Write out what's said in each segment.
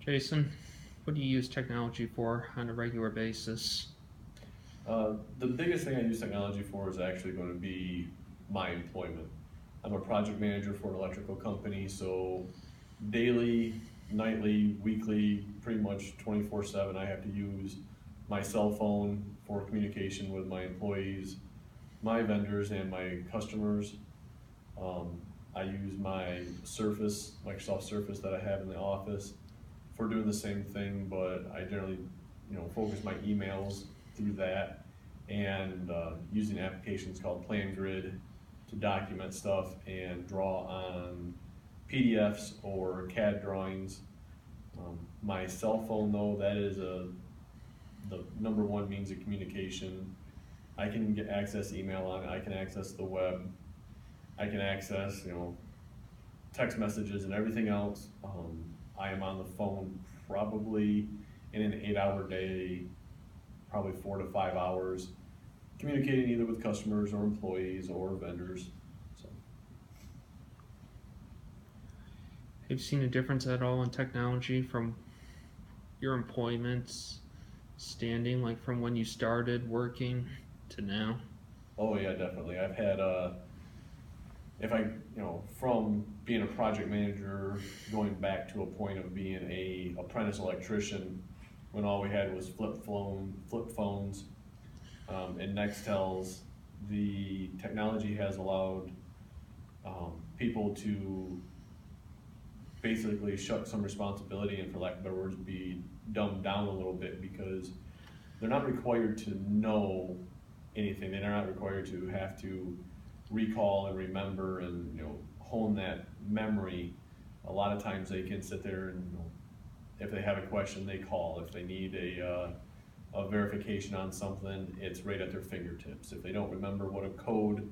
Jason, what do you use technology for on a regular basis? The biggest thing I use technology for is actually going to be my employment. I'm a project manager for an electrical company, so daily, nightly, weekly, pretty much 24/7, I have to use my cell phone for communication with my employees, my vendors, and my customers. Um, I use my Surface, Microsoft Surface that I have in the office for doing the same thing, but I generally, focus my emails through that and using applications called PlanGrid to document stuff and draw on PDFs or CAD drawings. My cell phone, though, that is the number one means of communication. I can get access email on it. I can access the web. I can access, text messages and everything else. I am on the phone probably in an 8-hour day, probably 4 to 5 hours, communicating either with customers or employees or vendors. So, Have you seen a difference at all in technology from your employment standing, like from when you started working to now? oh yeah, definitely. I've had, if I, from being a project manager, going back to a point of being a apprentice electrician, when all we had was flip phones, and Nextels, the technology has allowed people to basically shut some responsibility and, for lack of better words, be dumbed down a little bit because they're not required to know anything. They're not required to have to recall and remember and hone that memory. A lot of times they can sit there and if they have a question, they call. If they need a verification on something, it's right at their fingertips. If they don't remember what a code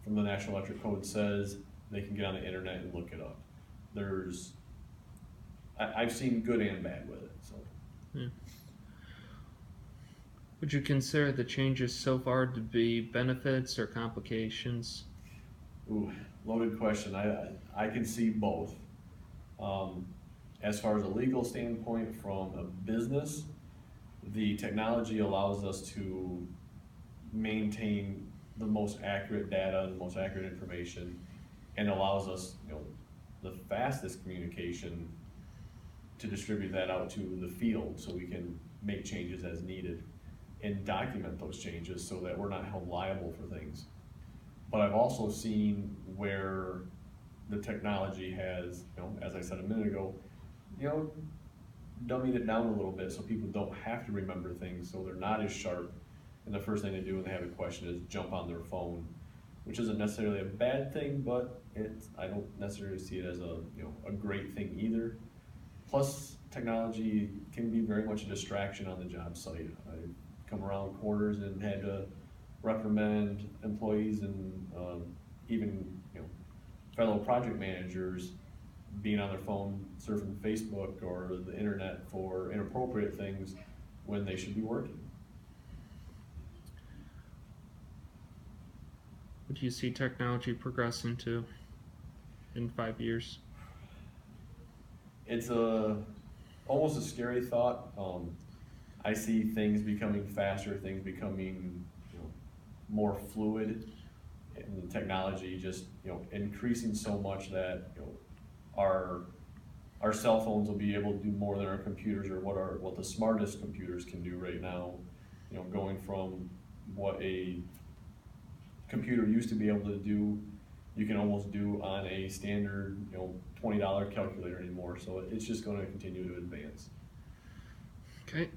from the National Electric Code says, they can get on the internet and look it up. I've seen good and bad with it. So, Yeah. Would you consider the changes so far to be benefits or complications? ooh, loaded question. I can see both. Um, as far as a legal standpoint, from a business, the technology allows us to maintain the most accurate data, the most accurate information, and allows us, the fastest communication to distribute that out to the field so we can make changes as needed and document those changes so that we're not held liable for things. But I've also seen where the technology has, as I said a minute ago, you know, dummied it down a little bit so people don't have to remember things, so they're not as sharp. And the first thing they do when they have a question is jump on their phone, which isn't necessarily a bad thing, but I don't necessarily see it as a great thing either. Plus, technology can be very much a distraction on the job site. I've come around corners and had to reprimand employees and even fellow project managers being on their phone surfing Facebook or the internet for inappropriate things when they should be working. What do you see technology progressing to in 5 years? It's almost a scary thought. I see things becoming faster, things becoming more fluid, and the technology just increasing so much that our cell phones will be able to do more than our computers or what the smartest computers can do right now. Going from what a computer used to be able to do, you can almost do on a standard $20 calculator anymore. So it's just going to continue to advance. Okay.